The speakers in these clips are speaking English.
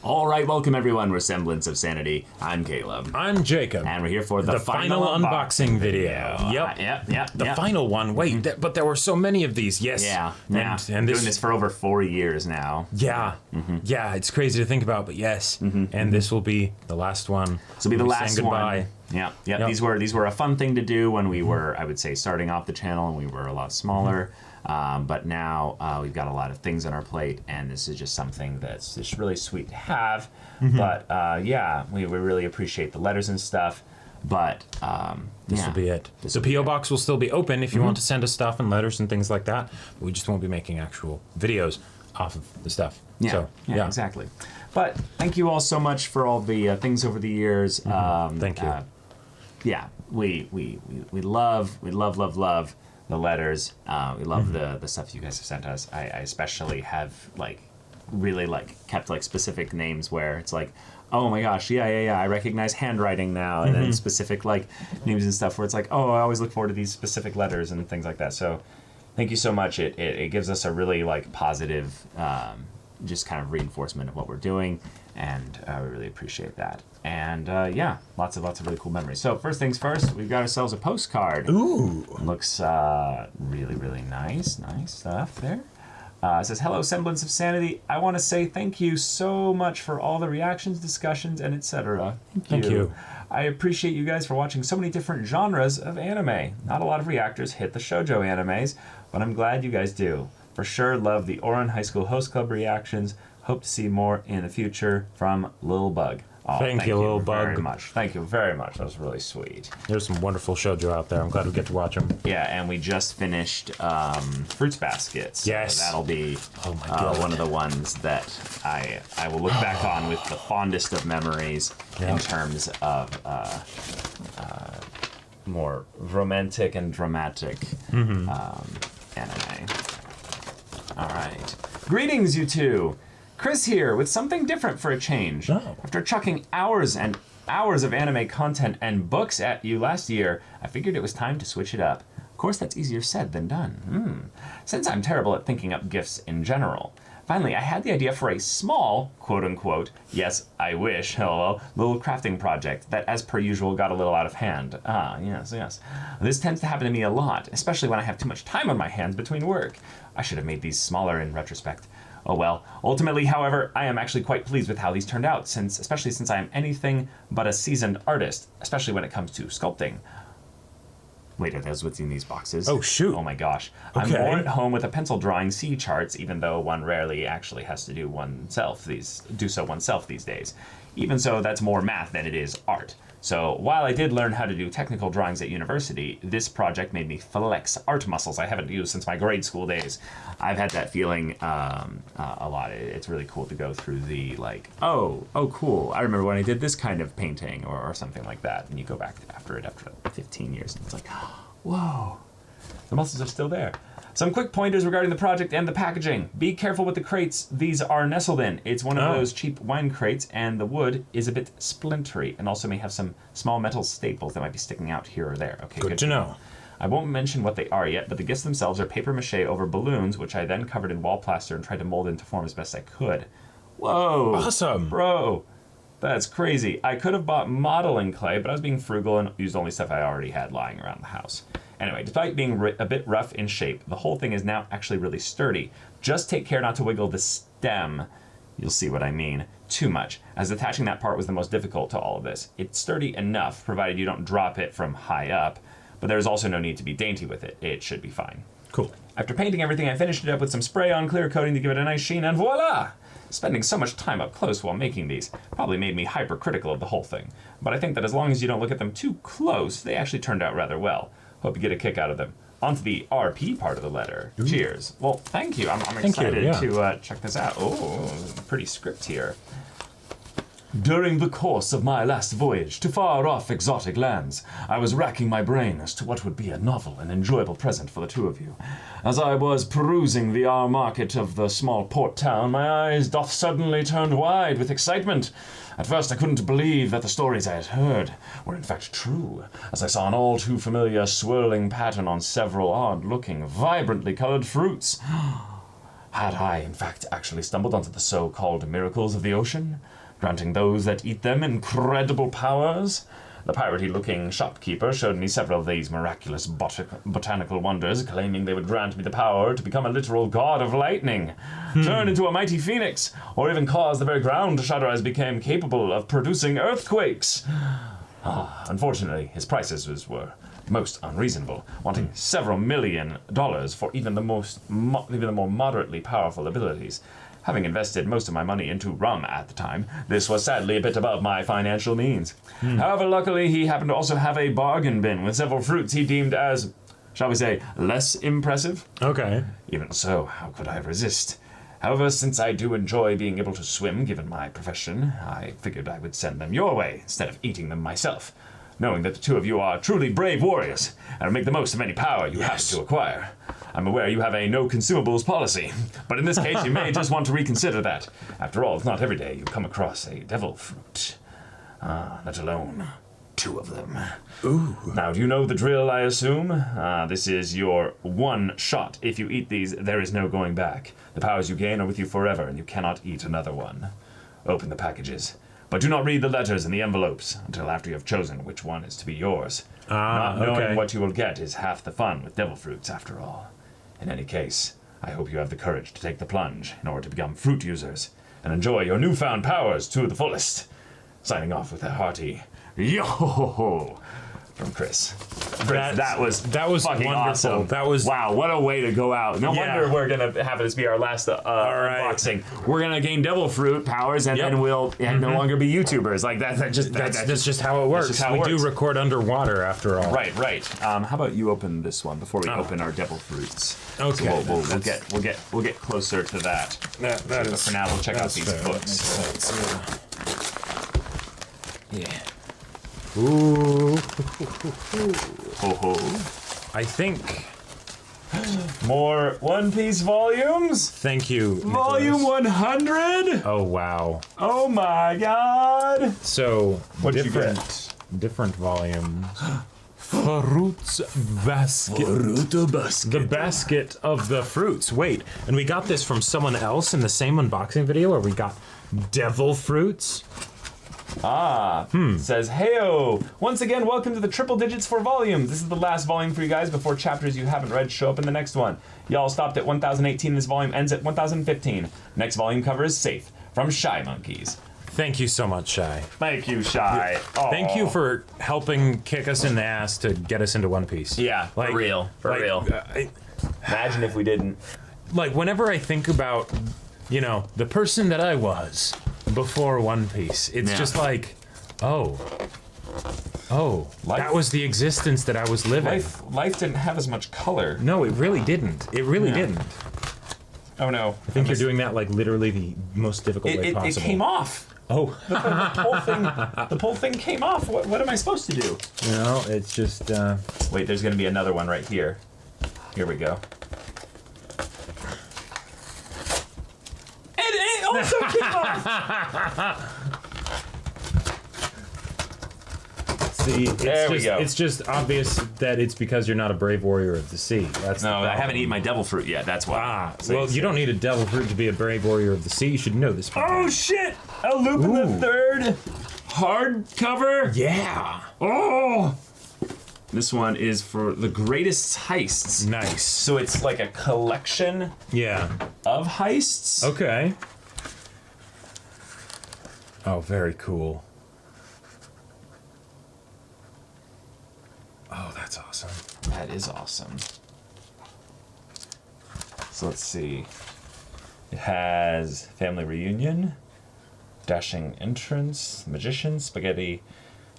All right, welcome everyone. We're Semblance of Sanity. I'm Caleb. I'm Jacob. And we're here for the final unboxing video. Yep. The final one. Wait, but there were so many of these. Yes. Yeah. And doing this for over 4 years now. Yeah. Yeah, it's crazy to think about, but yes. And this will be the last one. This will be the last goodbye. one. Yeah. These were a fun thing to do when we were, I would say, starting off the channel and we were a lot smaller. But now we've got a lot of things on our plate, and this is just something that's just really sweet to have. But yeah, we really appreciate the letters and stuff. But this will be it. The P.O. box will still be open if you want to send us stuff and letters and things like that. But we just won't be making actual videos off of the stuff. Yeah, exactly. But thank you all so much for all the things over the years. Thank you. Yeah, we love the letters. We love the stuff you guys have sent us. I especially have really kept specific names where it's like, oh my gosh, yeah, I recognize handwriting now, and then specific names and stuff where it's like, oh, I always look forward to these specific letters and things like that. So thank you so much. It gives us a really positive just kind of reinforcement of what we're doing, and we really appreciate that. And yeah, lots of really cool memories. So first things first, we've got ourselves a postcard. Ooh, looks really nice stuff there. It says, hello, Semblance of Sanity. I want to say thank you so much for all the reactions, discussions, and etc. Thank you. I appreciate you guys for watching so many different genres of anime. Not a lot of reactors hit the shoujo animes, but I'm glad you guys do. For sure, love the Oran High School Host Club reactions. Hope to see more in the future. From Lil Bug. Oh, thank you, Lil Bug. Very much. Thank you very much. That was really sweet. There's some wonderful shoujo out there. I'm glad we get to watch them. Yeah, and we just finished Fruits Baskets. Yes. So that'll be one of the ones that I will look back on with the fondest of memories in terms of more romantic and dramatic anime. All right. Greetings, you two. Chris here with something different for a change. Oh. After chucking hours and hours of anime content and books at you last year, I figured it was time to switch it up. Of course, that's easier said than done. Since I'm terrible at thinking up gifts in general. Finally, I had the idea for a small, quote-unquote, yes, I wish, lol, little crafting project that, as per usual, got a little out of hand. Yes. This tends to happen to me a lot, especially when I have too much time on my hands between work. I should have made these smaller in retrospect. Oh well. Ultimately, however, I am actually quite pleased with how these turned out, especially since I am anything but a seasoned artist, especially when it comes to sculpting. Wait, are those what's in these boxes? Oh, shoot. Oh my gosh. Okay. I'm more at home with a pencil drawing C charts, even though one rarely actually has to do so oneself these days. Even so, that's more math than it is art. So while I did learn how to do technical drawings at university, this project made me flex art muscles I haven't used since my grade school days. I've had that feeling a lot. It's really cool to go through the oh cool, I remember when I did this kind of painting or something like that, and you go back after 15 years and it's like, whoa, the muscles are still there. Some quick pointers regarding the project and the packaging. Be careful with the crates these are nestled in. It's one of those cheap wine crates, and the wood is a bit splintery, and also may have some small metal staples that might be sticking out here or there. Okay, good to know. I won't mention what they are yet, but the gifts themselves are paper mache over balloons, which I then covered in wall plaster and tried to mold into form as best I could. Whoa! Awesome! Bro, that's crazy. I could have bought modeling clay, but I was being frugal and used only stuff I already had lying around the house. Anyway, despite being a bit rough in shape, the whole thing is now actually really sturdy. Just take care not to wiggle the stem, you'll see what I mean, too much, as attaching that part was the most difficult to all of this. It's sturdy enough, provided you don't drop it from high up, but there's also no need to be dainty with it. It should be fine. Cool. After painting everything, I finished it up with some spray-on clear coating to give it a nice sheen, and voila! Spending so much time up close while making these probably made me hypercritical of the whole thing, but I think that as long as you don't look at them too close, they actually turned out rather well. Hope you get a kick out of them. On to the RP part of the letter. Ooh. Cheers. Well, thank you. I'm excited to check this out. Oh, pretty script here. During the course of my last voyage to far-off exotic lands, I was racking my brain as to what would be a novel and enjoyable present for the two of you. As I was perusing the market of the small port town, my eyes doth suddenly turned wide with excitement. At first I couldn't believe that the stories I had heard were in fact true, as I saw an all too familiar swirling pattern on several odd-looking, vibrantly colored fruits. Had I, in fact, actually stumbled onto the so-called miracles of the ocean, granting those that eat them incredible powers? The piratey-looking shopkeeper showed me several of these miraculous botanical wonders, claiming they would grant me the power to become a literal god of lightning, turn into a mighty phoenix, or even cause the very ground to shudder as became capable of producing earthquakes. Unfortunately, his prices were most unreasonable, wanting several $1 million for even the more moderately powerful abilities. Having invested most of my money into rum at the time, this was sadly a bit above my financial means. However, luckily, he happened to also have a bargain bin with several fruits he deemed as, shall we say, less impressive. Okay. Even so, how could I resist? However, since I do enjoy being able to swim, given my profession, I figured I would send them your way instead of eating them myself, knowing that the two of you are truly brave warriors and will make the most of any power you happen to acquire. I'm aware you have a no consumables policy, but in this case you may just want to reconsider that. After all, it's not every day you come across a devil fruit. Let alone 2 of them. Ooh. Now, do you know the drill, I assume? This is your one shot. If you eat these, there is no going back. The powers you gain are with you forever, and you cannot eat another one. Open the packages, but do not read the letters in the envelopes until after you have chosen which one is to be yours. Not knowing what you will get is half the fun with devil fruits, after all. In any case, I hope you have the courage to take the plunge in order to become fruit users and enjoy your newfound powers to the fullest. Signing off with a hearty yo from Chris. That was fucking wonderful. awesome. That was wow. What a way to go out. No wonder we're gonna have this be our last unboxing. We're gonna gain devil fruit powers, and then we'll no longer be YouTubers. Like that's just how it works. We do record underwater after all. Right. How about you open this one before we open our devil fruits? Okay. So we'll get closer to that. But for now, we'll check out these books. Yeah. Ooh. Ho ho. I think. More One Piece volumes? Thank you, Volume Nicholas. 100? Oh, wow. Oh my god. So, What'd you get? different volumes. Fruits basket. Fruto basket. The basket of the fruits. Wait, and we got this from someone else in the same unboxing video where we got devil fruits. Says, heyo! Once again, welcome to the triple digits for volumes. This is the last volume for you guys before chapters you haven't read show up in the next one. Y'all stopped at 1018, this volume ends at 1015. Next volume cover is Safe, from Shy Monkeys. Thank you so much, Shy. Thank you, Shy. Thank you for helping kick us in the ass to get us into One Piece. Yeah, for real. Imagine if we didn't. Like, whenever I think about, the person that I was before One Piece, it's just like, that was the existence that I was living. Life didn't have as much color. No, it really didn't. It really didn't. Oh no. I think you're doing that like literally the most difficult way possible. It came off. Oh. The whole thing came off. What am I supposed to do? It's just... Wait, there's gonna be another one right here. Here we go. It also came off! See, There we go. It's just obvious that it's because you're not a brave warrior of the sea. That's No, I haven't eaten my devil fruit yet, that's why. You don't need a devil fruit to be a brave warrior of the sea. You should know this. Oh shit! A Lupin the Third hardcover? Yeah. Oh! This one is for the greatest heists. Nice. So it's like a collection of heists. Okay. Oh, very cool. Oh, that's awesome. That is awesome. So let's see. It has Family Reunion, Dashing Entrance, Magician, Spaghetti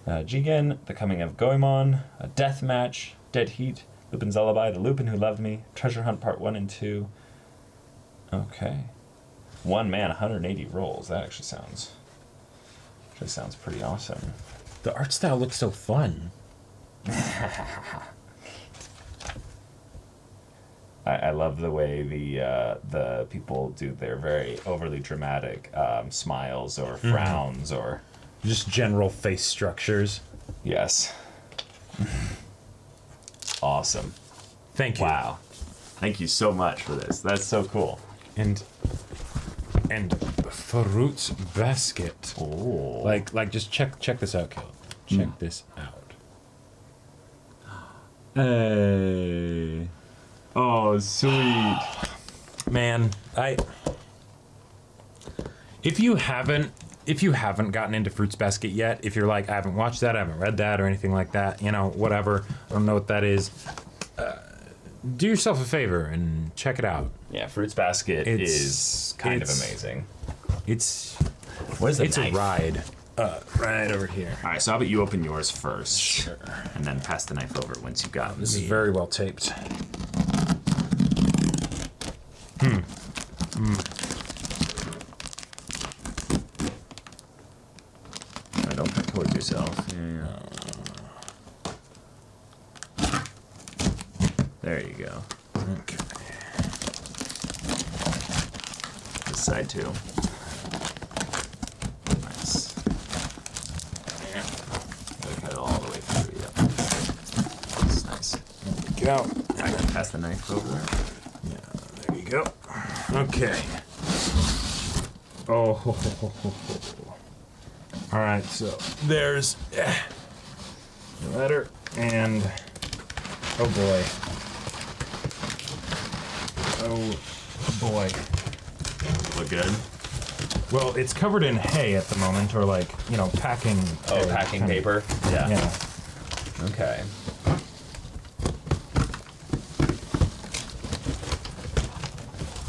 Jigen, The Coming of Goemon, A Death Match, Dead Heat, Lupin's Lullaby, The Lupin Who Loved Me, Treasure Hunt Part 1 and 2. Okay. One man, 180 rolls. That actually sounds pretty awesome. The art style looks so fun. I love the way the people do their very overly dramatic smiles or frowns or just general face structures. Yes. Awesome. Thank you. Wow. Thank you so much for this. That's so cool. and fruits basket. Oh. Like just check this out, Caleb. Check this out. Hey. Oh, sweet. Man, if you haven't gotten into Fruits Basket yet, if you're like, I haven't watched that, I haven't read that or anything like that, you know, whatever, I don't know what that is, do yourself a favor and check it out. Yeah, Fruits Basket is kind of amazing. Where's the knife? A ride. Right over here. All right, so how about you open yours first? Sure. And then pass the knife over once you've got this. Is very well taped. Don't cut towards yourself. Yeah. There you go. Okay. This side too. Nice. Gotta cut it all the way through. Yep. That's nice. There we go. I can pass the knife over there. Yeah. There you go. Okay. Oh. All right. So there's the letter and oh boy. Oh boy. Look good. Well, it's covered in hay at the moment, or like, you know, packing. Oh, packing paper? Yeah. Yeah. Okay.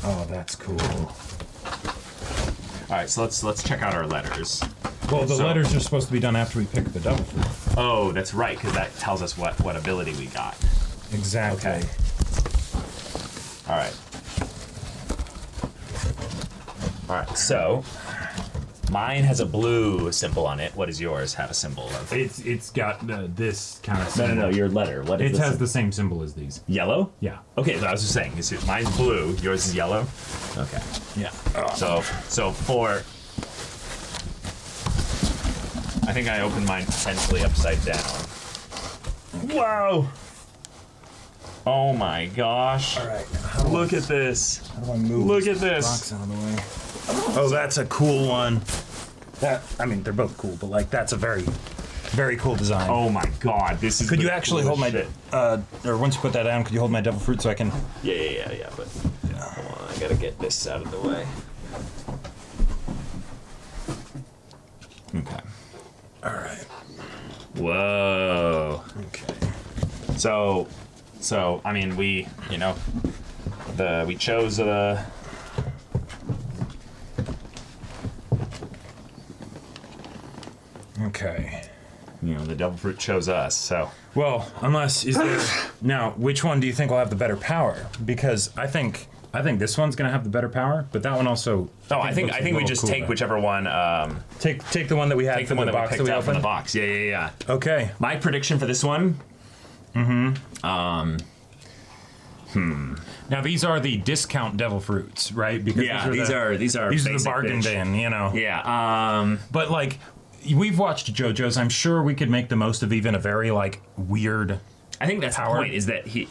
Oh, that's cool. All right, so let's check out our letters. Well, the letters are supposed to be done after we pick the devil fruit. Oh, that's right, because that tells us what ability we got. Exactly. Okay. All right. All right, so mine has a blue symbol on it. What does yours have a symbol of? It's got this kind of symbol. No, your letter. What is it? Has the same symbol as these. Yellow? Yeah. Okay, so I was just saying, mine's blue, yours is yellow. Okay. Yeah. So for I think I opened mine potentially upside down. Wow. Oh my gosh. All right. Look at this. How do I move? Look at this. Box out of the way. Oh, that's a cool one. I mean, they're both cool, but like that's a very, very cool design. Oh my god, this is. Could you actually hold my or once you put that down, could you hold my devil fruit so I can? Yeah. But hold on, I gotta get this out of the way. Okay. All right. Whoa. Okay. So I mean, we chose Okay. the devil fruit chose us. So Well, unless is there now, which one do you think will have the better power? Because I think this one's gonna have the better power, but that one also. I think we just cooler. take whichever one. Take the one that we had Take for the one that we box picked that we out from the opened. box. Yeah. Okay. My prediction for this one. Now these are the discount devil fruits, right? Because These are these are the basic bargain bitch. bin, you know. Yeah. But like, we've watched JoJo's. I'm sure we could make the most of even a very like weird. I think that's power. the point. Is that he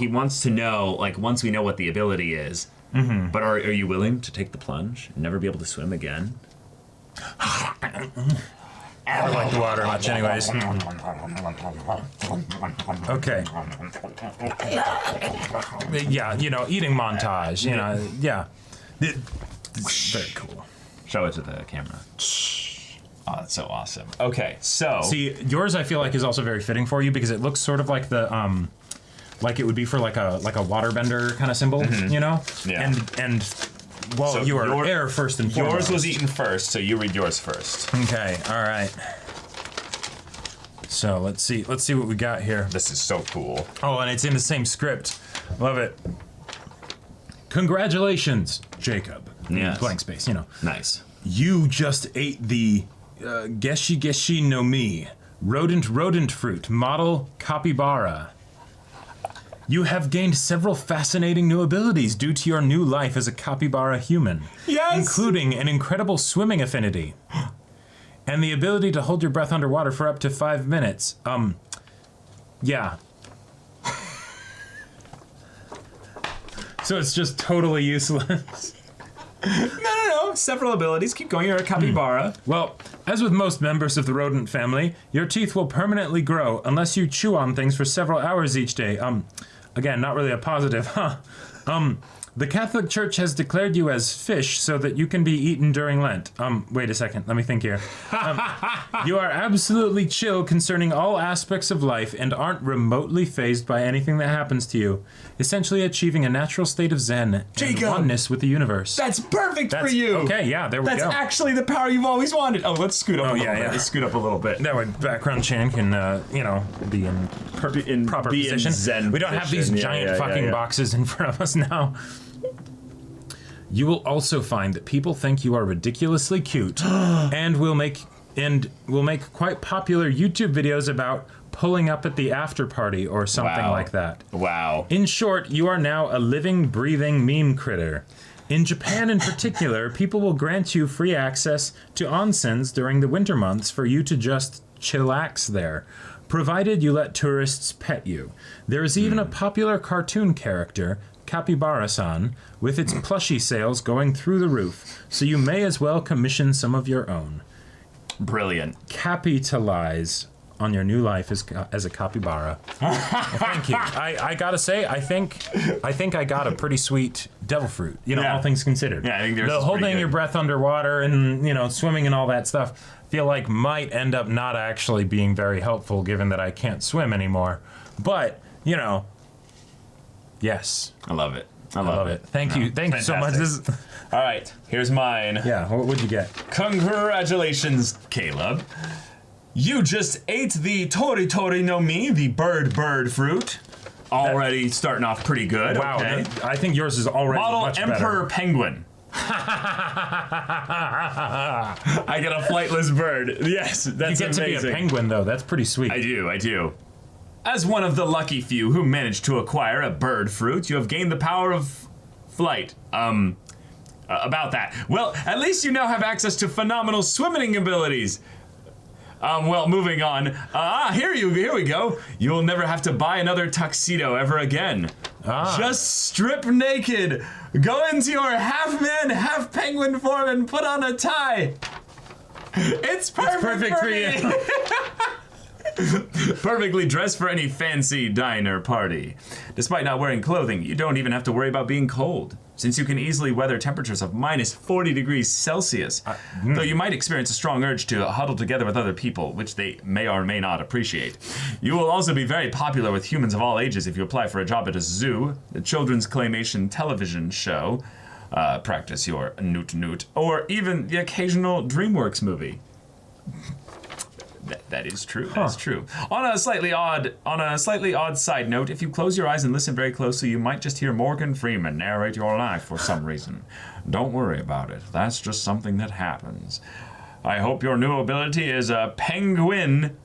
wants to know, like, once we know what the ability is. But are you willing to take the plunge and never be able to swim again? I don't like the water much, anyways. Okay. Yeah, eating montage. Yeah. It's very cool. Show it to the camera. Oh, that's so awesome. Okay, so see, yours I feel like is also very fitting for you because it looks sort of like the like it would be for like a waterbender kind of symbol, Yeah. And well, So you are air first and foremost. yours was eaten first, so you read yours first. Okay, all right. So let's see what we got here. This is so cool. Oh, and it's in the same script. Love it. Congratulations, Jacob. Yes. Blank space, Nice. You just ate the Geshi no Mi, rodent fruit, model capybara. You have gained several fascinating new abilities due to your new life as a capybara human. Yes! Including an incredible swimming affinity. And the ability to hold your breath underwater for up to 5 minutes. Yeah. So it's just totally useless. No. Several abilities. Keep going. You're a capybara. Well, as with most members of the rodent family, your teeth will permanently grow unless you chew on things for several hours each day. Again, not really a positive, huh? The Catholic Church has declared you as fish so that you can be eaten during Lent. Wait a second, let me think here. You are absolutely chill concerning all aspects of life and aren't remotely fazed by anything that happens to you, essentially achieving a natural state of zen and oneness with the universe. That's perfect for you. Okay, yeah, there we go. That's actually the power you've always wanted. Oh, let's scoot up a little bit. Let's scoot up a little bit. That way background Chan can, be in proper position. Zen we don't have these giant fucking boxes in front of us now. You will also find that people think you are ridiculously cute and will make quite popular YouTube videos about pulling up at the after party or something like that. Wow. In short, you are now a living, breathing meme critter. In Japan in particular, people will grant you free access to onsens during the winter months for you to just chillax there, provided you let tourists pet you. There is even a popular cartoon character, Capybara-san, with its plushie sales going through the roof, so you may as well commission some of your own. Brilliant. Capitalize on your new life as a capybara. Well, thank you. I gotta say, I think I got a pretty sweet devil fruit. All things considered. Yeah, I think there's the holding your breath underwater and swimming and all that stuff. Feel like might end up not actually being very helpful, given that I can't swim anymore. But yes, I love it. I love it. Thank you so much. All right, here's mine. Yeah, what would you get? Congratulations, Caleb. You just ate the tori tori no mi, the bird fruit. Already starting off pretty good. Wow, okay. I think yours is already Model much Emperor better. Penguin. I get a flightless bird. Yes, that's amazing. You get to be a penguin, though. That's pretty sweet. I do. As one of the lucky few who managed to acquire a bird fruit, you have gained the power of flight. About that. Well, at least you now have access to phenomenal swimming abilities. Well, moving on. Here we go. You will never have to buy another tuxedo ever again. Just strip naked. Go into your half-man, half-penguin form and put on a tie. It's perfect for you. Perfectly dressed for any fancy diner party. Despite not wearing clothing, you don't even have to worry about being cold, since you can easily weather temperatures of minus 40 degrees Celsius. Though you might experience a strong urge to huddle together with other people, which they may or may not appreciate. You will also be very popular with humans of all ages if you apply for a job at a zoo, a children's claymation television show, practice your newt, or even the occasional DreamWorks movie. That is true. That's true. On a slightly odd side note, if you close your eyes and listen very closely, you might just hear Morgan Freeman narrate your life for some reason. Don't worry about it. That's just something that happens. I hope your new ability is a penguin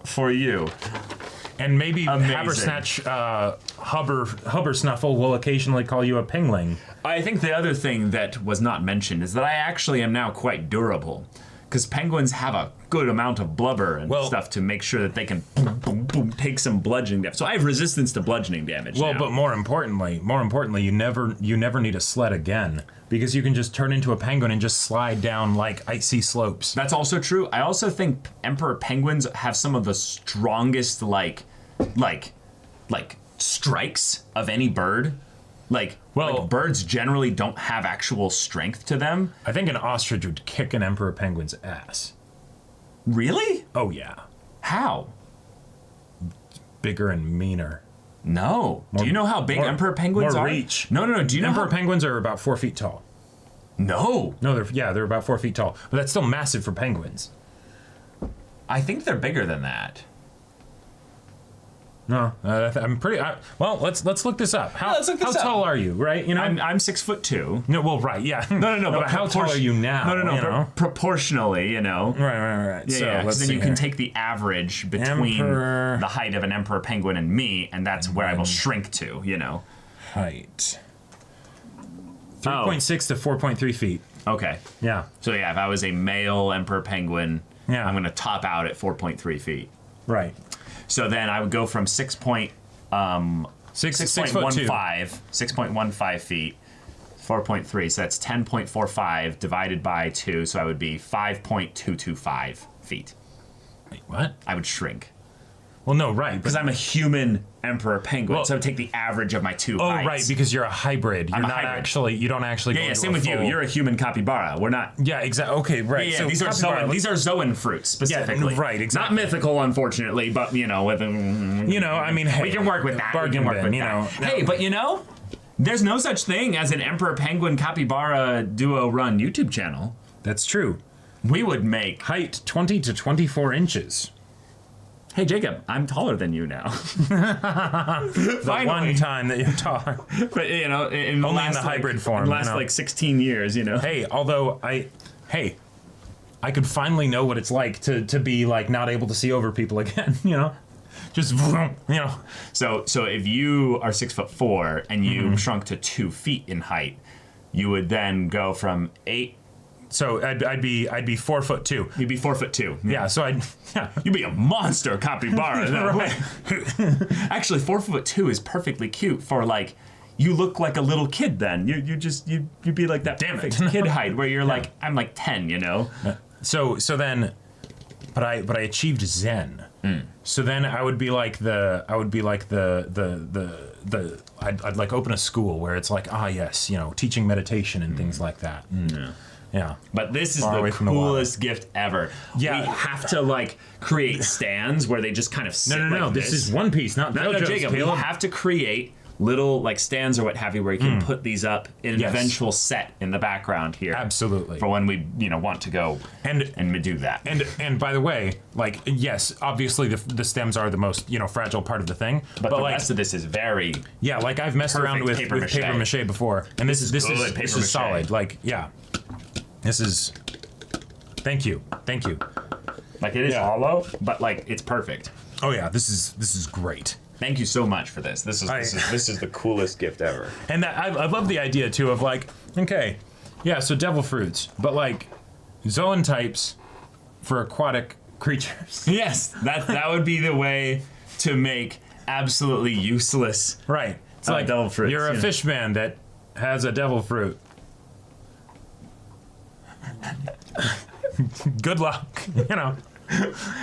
for you. And maybe Habersnatch Hubbersnuffle will occasionally call you a pingling. I think the other thing that was not mentioned is that I actually am now quite durable. Because penguins have a good amount of blubber and stuff to make sure that they can boom, take some bludgeoning damage. So I have resistance to bludgeoning damage now. But more importantly, you never need a sled again, because you can just turn into a penguin and just slide down like icy slopes. That's also true. I also think emperor penguins have some of the strongest like strikes of any bird. Like birds generally don't have actual strength to them. I think an ostrich would kick an emperor penguin's ass. Really? Oh, yeah. How? Bigger and meaner. No. Do you know how big emperor penguins are? More reach. No. Do you know emperor penguins are about 4 feet tall. No. No, they're about 4 feet tall. But that's still massive for penguins. I think they're bigger than that. No, I'm pretty. Well, let's look this up. How tall are you? Right, I'm 6'2". No, well, right, yeah. No. But how tall are you now? No. Proportionally, Right. Yeah. So then you can take the average between the height of an emperor penguin and me, and that's where I will shrink to. Height. 3.6 to 4.3 feet. Okay. Yeah. So yeah, if I was a male emperor penguin, I'm going to top out at 4.3 feet. Right. So then I would go from 6.1 6'2". 6.15 feet. 4.3, so that's 10.45 divided by 2, so I would be 5.225 feet. Wait, what? I would shrink. Well, no, right. Because I'm a human emperor penguin, Well, so I would take the average of my two Oh, heights. right, because you're a hybrid. You're I'm a not hybrid. actually, you don't actually go Yeah, into same a with you. full- You're a human capybara. We're not... Yeah, exactly. Okay, right. Yeah, So these are capybara, Zoan fruits, specifically. right, exactly. Not mythical, unfortunately, but, with... I mean, hey. we can work with that. Bargain bin, Hey, but there's no such thing as an emperor penguin capybara duo run YouTube channel. That's true. We would make... Height 20 to 24 inches. Hey, Jacob, I'm taller than you now. The one time that you're taller. But, in the Only in last, the hybrid form, In the last, 16 years, Hey, although I could finally know what it's like to be, not able to see over people again, Just, So if you are 6'4" and you shrunk to 2 feet in height, you would then go from 8. So I'd be 4'2". You'd be 4'2". Yeah, so You'd be a monster capybara. Though. Right. Actually, 4'2" is perfectly cute for you look like a little kid. Then you'd be like that perfect kid height where you're I'm 10. So then, but I achieved Zen. So then I'd open a school where it's yes, teaching meditation and things like that. Yeah. But this is Far away the from the water. coolest gift ever. Yeah. We have to create stands where they just kind of sit No. like This is One Piece, not No, JoJo's, Jacob, we Caleb. have to create little stands or what have you where you can put these up in an Yes. eventual set in the background here. Absolutely. For when we want to go and do that. And by the way, yes, obviously the stems are the most fragile part of the thing, but the rest of this is very I've messed around with paper paper mache. mache before, and this is good paper this mache. is solid. This is. Thank you. It is hollow, but it's perfect. Oh yeah, this is great. Thank you so much for this. This is the coolest gift ever. And I love the idea too of okay, yeah, so devil fruits, but Zoan types for aquatic creatures. Yes, that would be the way to make absolutely useless. Right. It's devil fruits. You're a fish man that has a devil fruit. Good luck, It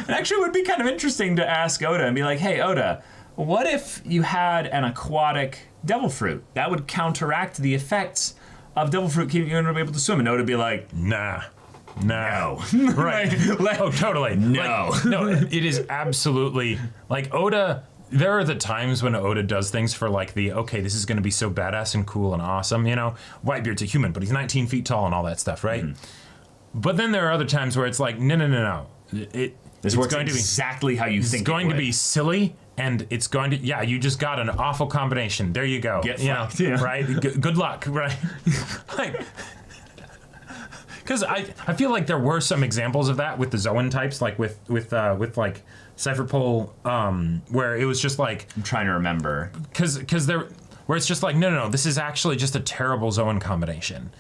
actually would be kind of interesting to ask Oda and be like, hey, Oda, what if you had an aquatic devil fruit? That would counteract the effects of devil fruit keeping you able to swim. And Oda would be like, Nah. no. Right. Oh, totally. No. No, it is absolutely Oda. There are the times when Oda does things for this is going to be so badass and cool and awesome, Whitebeard's a human, but he's 19 feet tall and all that stuff, right? But then there are other times where it's no. This works going to be exactly how you think it's going it to be silly, and it's going to you just got an awful combination. There you go. Get fucked, right? Good luck, right? Because I feel like there were some examples of that with the Zoan types, with Cypher Pole, where it was just I'm trying to remember. because there. Where it's just no, this is actually just a terrible Zoan combination.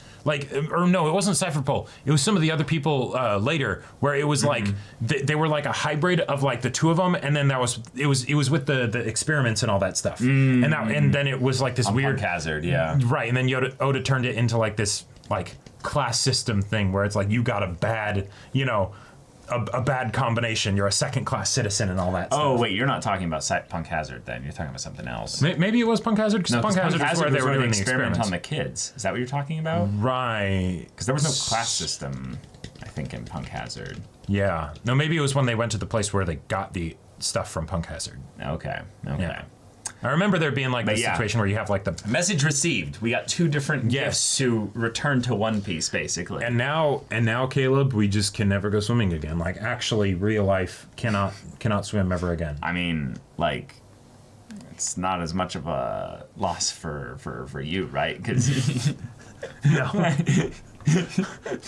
Or no, it wasn't Cypherpole. It was some of the other people later, where it was they were a hybrid of the two of them, and then it was with the experiments and all that stuff, and then it was this weird Punk Hazard, yeah. right, and then Oda turned it into this class system thing where it's you got a bad a bad combination. You're a second-class citizen and all that stuff. Oh, wait, you're not talking about Punk Hazard then. You're talking about something else. Maybe it was Punk Hazard, because No, Punk Hazard is where they were doing the experiment experiments. on the kids. Is that what you're talking about? Right. Because there was no class system, I think, in Punk Hazard. Yeah. No, maybe it was when they went to the place where they got the stuff from Punk Hazard. Okay. Yeah. I remember there being this situation where you have the Message received. We got two different gifts to return to One Piece, basically. and now Caleb, we just can never go swimming again. Actually, real life cannot swim ever again. I mean, it's not as much of a loss for you, right? Because No.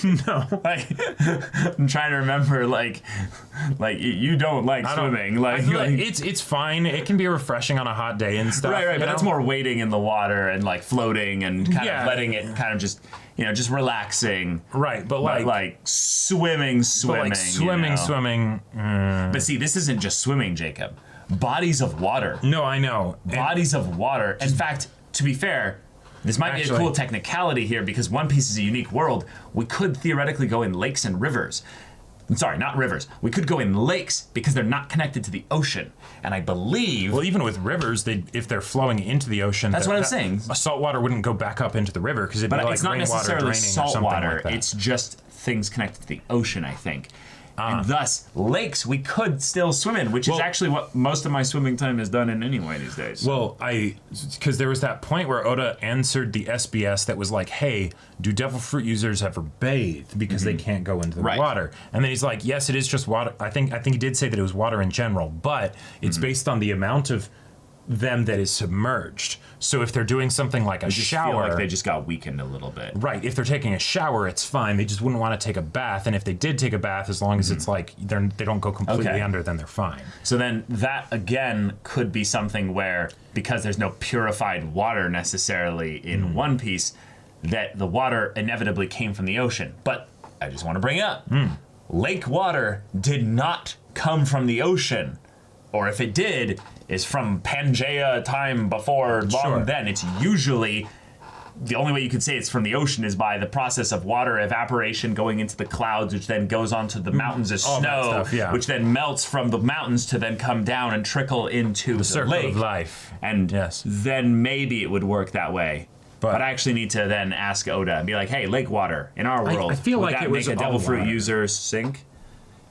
No. I'm trying to remember, you don't like swimming. It's fine. It can be refreshing on a hot day and stuff. Right, but that's more wading in the water and floating and kind of letting it kind of just relaxing. Right, but swimming. swimming. But see, this isn't just swimming, Jacob. bodies of water. No, I know. Bodies of water. In fact, to be fair, this might be a cool technicality here because One Piece is a unique world. We could theoretically go in lakes and rivers. I'm sorry, not rivers. We could go in lakes because they're not connected to the ocean. And I believe... Well, even with rivers, if they're flowing into the ocean... That's what I'm saying. Salt water wouldn't go back up into the river because it'd be like it's not rainwater necessarily draining salt or something water. like that. It's just things connected to the ocean, I think. And thus, lakes we could still swim in, which is actually what most of my swimming time is done in anyway these days. Well, because there was that point where Oda answered the SBS that was like, hey, do devil fruit users ever bathe because they can't go into the water? And then he's like, yes, it is just water. I think he did say that it was water in general, but it's based on the amount of them that is submerged. So if they're doing something like a shower, feel like they just got weakened a little bit. Right. If they're taking a shower, it's fine. They just wouldn't want to take a bath. And if they did take a bath, as long as it's like they don't go completely under, then they're fine. So then that again could be something where, because there's no purified water necessarily in One Piece, that the water inevitably came from the ocean. But I just want to bring up, lake water did not come from the ocean. Or if it did, is from Pangea time before long then. It's usually, the only way you could say it's from the ocean is by the process of water evaporation going into the clouds, which then goes onto the mountains as snow, which then melts from the mountains to then come down and trickle into the circle lake. Of life. And then maybe it would work that way. But I actually need to then ask Oda and be like, hey, lake water in our world, I feel would like that it was make a devil all fruit water. user sink?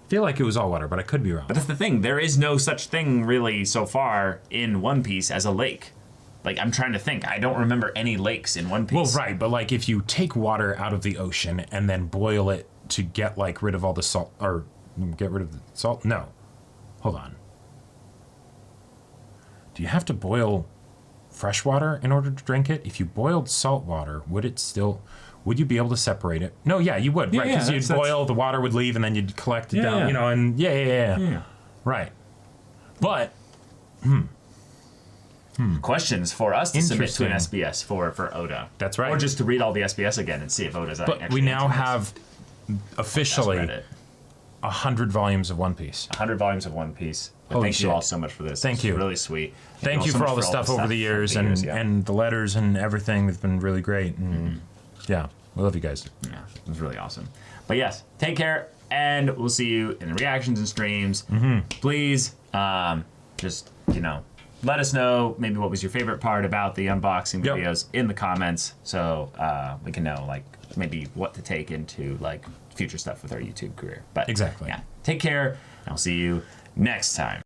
I feel like it was all water, but I could be wrong. But that's the thing. There is no such thing really so far in One Piece as a lake. Like, I'm trying to think. I don't remember any lakes in One Piece. Well, right, but like if you take water out of the ocean and then boil it to get like rid of all the salt, or get rid of the salt? No. Hold on. Do you have to boil fresh water in order to drink it? If you boiled salt water, would you be able to separate it? No, yeah, you would, right? Because you'd boil, the water would leave, and then you'd collect it down, you know, and yeah. Right. But, questions for us to submit to an SBS for Oda. That's right. Or just to read all the SBS again and see if Oda's actually But we now into this. have officially 100 volumes of One Piece. 100 volumes of One Piece. But Holy thank shit. you all so much for this. Thank It's you. really sweet. Thank you so for much all the stuff over the years, and the letters and everything. It's been really great. And yeah, we love you guys. Yeah, it was really awesome. But yes, take care, and we'll see you in the reactions and streams. Please, just, let us know maybe what was your favorite part about the unboxing videos in the comments, so we can know, like, maybe what to take into, like, future stuff with our YouTube career. But exactly. Yeah, take care, and I'll see you next time.